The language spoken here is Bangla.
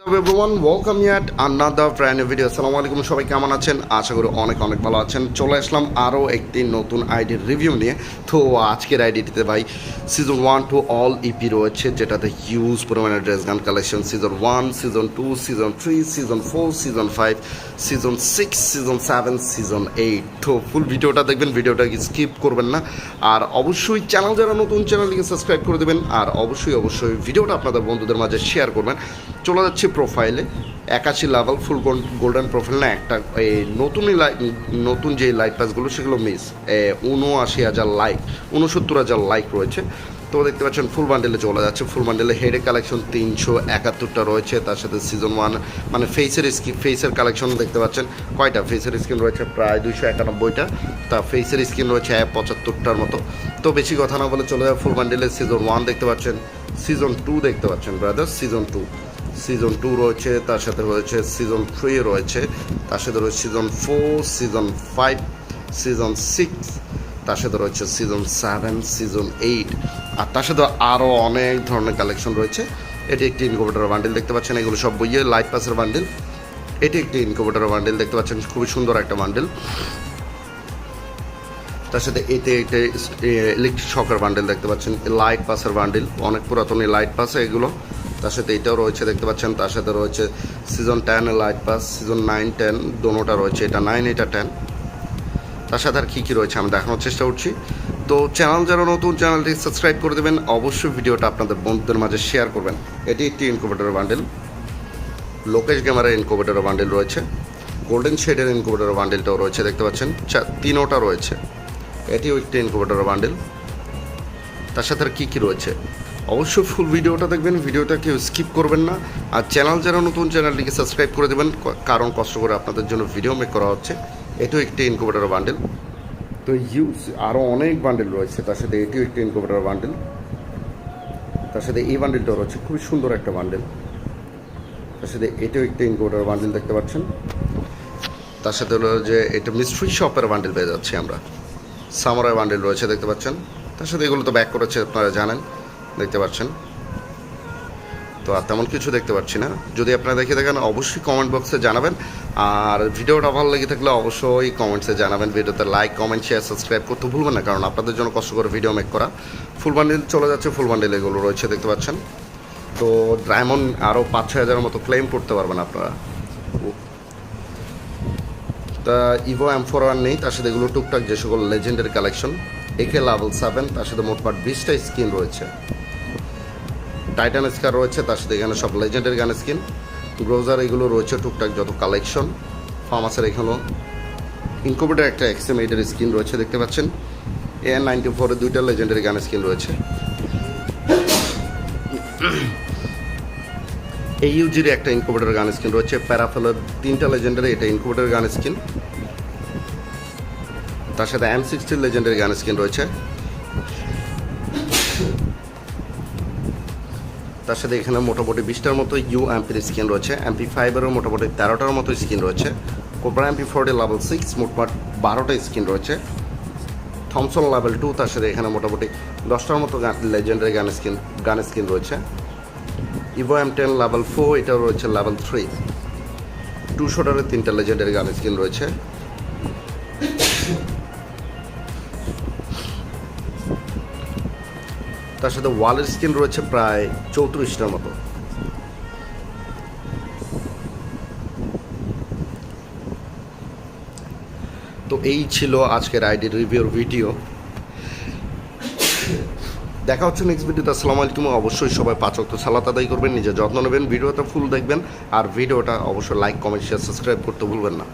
everyone, welcome yet another brand new video. আসসালামু আলাইকুম, সবাই কেমন আছেন? আশা করি অনেক ভালো আছেন। চলে আসলাম আরও একটি নতুন আইডির রিভিউ নিয়ে। তো আজকের আইডিটিতে ভাই সিজন 1 টু অল ইপি রয়েছে, যেটাতে হিউজ পরিমাণে ড্রেস গান collection. Season 1, season 2, season 3, season 4, season 5, season 6, season 7, season 8। তো ফুল ভিডিওটা দেখবেন, ভিডিওটা স্কিপ করবেন না। আর অবশ্যই চ্যানেল যারা নতুন, চ্যানেলটিকে সাবস্ক্রাইব করে দেবেন। আর অবশ্যই ভিডিওটা আপনাদের বন্ধুদের মাঝে শেয়ার করবেন। চলে যাচ্ছে প্রোফাইলে 81 লেভেল ফুল গোল্ডেন প্রোফাইল না, একটা নতুন যে লাইট পাসগুলো সেগুলো মিস 79,000 লাইক, 69,000 লাইক রয়েছে। তো দেখতে পাচ্ছেন ফুল বান্ডেলে চলে যাচ্ছে। ফুল বান্ডেলে হেডে কালেকশন 371টা রয়েছে, তার সাথে সিজন 1 মানে ফেসের কালেকশন দেখতে পাচ্ছেন কয়টা ফেসের স্কিন রয়েছে, প্রায় 291টা। তা ফেসের স্কিন রয়েছে 75টার মতো। তো বেশি কথা না বলে চলে যায় ফুল বান্ডেলে। সিজন 1 দেখতে পাচ্ছেন, সিজন 2 দেখতে পাচ্ছেন ব্রাদার, সিজন 2 রয়েছে, তার সাথে রয়েছে সিজন 3 রয়েছে, তার সাথে রয়েছে সিজন 4, সিজন 5, সিজন 6, তার সাথে রয়েছে সিজন 7, সিজন 8, আর তার সাথে আরও অনেক ধরনের কালেকশন রয়েছে। এটি একটি ইনকিউবেটর বান্ডেল দেখতে পাচ্ছেন, এগুলো সব বইয়ে লাইট পাসের বান্ডেল। এটি একটি ইনকিউবেটর বান্ডেল দেখতে পাচ্ছেন, খুবই সুন্দর একটা বান্ডেল। তার সাথে এতে একটা ইলেকট্রিক শকের বান্ডেল দেখতে পাচ্ছেন, লাইট পাসের বান্ডেল, অনেক পুরাতন লাইট পাসে এগুলো। তার সাথে এটাও রয়েছে দেখতে পাচ্ছেন। তার সাথে রয়েছে সিজন 10 লাইট পাস, সিজন 9, 10 দোনোটা রয়েছে, এটা 9 এটা 10। তার সাথে আর কী রয়েছে আমি দেখানোর চেষ্টা করছি। তো চ্যানেল যারা নতুন, চ্যানেলটি সাবস্ক্রাইব করে দেবেন, অবশ্যই ভিডিওটা আপনাদের বন্ধুদের মাঝে শেয়ার করবেন। এটি একটি ইনকিউবেটর বান্ডেল, লোকেশ গেমারের ইনকিউবেটর বান্ডেল রয়েছে, গোল্ডেন শেডের ইনকিউবেটর বান্ডেলটাও রয়েছে দেখতে পাচ্ছেন, তিনোটা রয়েছে। এটিও একটি ইনকিউবেটর বান্ডেল। তার সাথে আর কী রয়েছে অবশ্যই ফুল ভিডিওটা দেখবেন, ভিডিওটা কেউ স্কিপ করবেন না। আর চ্যানেল যারা নতুন, চ্যানেলটিকে সাবস্ক্রাইব করে দেবেন, কারণ কষ্ট করে আপনাদের জন্য ভিডিও মেক করা হচ্ছে। এটিও একটি ইনকিউবেটর বান্ডেল। তো আরও অনেক বান্ডেল রয়েছে, তার সাথে এটিও একটি ইনকিউবেটর বান্ডেল। তার সাথে এই বান্ডেলটাও রয়েছে, খুবই সুন্দর একটা বান্ডেল। তার সাথে এটিও একটি ইনকিউবেটর বান্ডেল দেখতে পাচ্ছেন। তার সাথে হলো যে এটা মিস্ট্রি শপের বান্ডেল পেয়ে যাচ্ছি আমরা, সামুরাই বান্ডেল রয়েছে দেখতে পাচ্ছেন। তার সাথে এগুলো তো ব্যাক করেছে, আপনারা জানেন, দেখতে পাচ্ছেন। তো আর তেমন কিছু দেখতে পাচ্ছি না। যদি আপনারা দেখে থাকেন অবশ্যই কমেন্ট বক্সে জানাবেন। আর ভিডিওটা ভালো লেগে থাকলে অবশ্যই কমেন্টসে জানাবেন। ভিডিওতে লাইক, কমেন্ট, শেয়ার, সাবস্ক্রাইব করতে ভুলবেন না, কারণ আপনাদের জন্য কষ্ট করে ভিডিও মেক করা। ফুল বান্ডেল চলে যাচ্ছে, ফুল বান্ডেল এগুলো রয়েছে দেখতে পাচ্ছেন। তো ডায়মন্ড আরও 5-6 হাজারের মতো ক্লেম করতে পারবেন আপনারা। তা ইভো M41 নেই, তার সাথে এগুলো টুকটাক যে সকল লেজেন্ডের কালেকশন। একে লেভেল 7, তার সাথে মোটমাট 20টা স্কিন রয়েছে। টাইটান স্কার রয়েছে, তার সাথে এখানে সব লেজেন্ডের গান স্কিন। গ্রোজার এগুলো রয়েছে টুকটাক যত কালেকশন। ফার্মাসের এখানেও ইনকিউবেটর একটা XM8-এর স্কিন রয়েছে দেখতে পাচ্ছেন। AN94-এর 2টা লেজেন্ডের গান স্কিন রয়েছে। AUG-র একটা ইনকিউবেটর গান স্কিন রয়েছে। প্যারাফেলের 3টা লেজেন্ডের এটা ইনকিউবেটর গান স্কিন। তার সাথে M60 লেজেন্ডের গান স্কিন রয়েছে। তার সাথে এখানে মোটামুটি 20টার মতো UMP-র স্কিন রয়েছে। MP5-এরও মোটামুটি 13টার মতো স্কিন রয়েছে। কোবরা MP40 লেভেল 6 মোটমাট 12টা স্কিন রয়েছে। থমসন লেভেল 2, তার সাথে এখানে মোটামুটি 10টার মতো লেজেন্ডারি গান স্কিন রয়েছে। ইভো M10 লেভেল 4, এটাও রয়েছে লেভেল 3। 200টারের 3টা লেজেন্ডারি গান স্কিন রয়েছে। তার সাথে ওয়ালের স্কিন রয়েছে প্রায় 34টার মতো। তো এই ছিল আজকের আইডি রিভিউর ভিডিও। দেখা হচ্ছে নেক্সট ভিডিওতে। আসসালামু আলাইকুম। অবশ্যই সবাই 5 ওয়াক্ত সালাত আদায় করবেন, নিজের যত্ন নেবেন, ভিডিওটা ফুল দেখবেন। আর ভিডিওটা অবশ্যই লাইক, কমেন্ট, শেয়ার, সাবস্ক্রাইব করতে ভুলবেন না।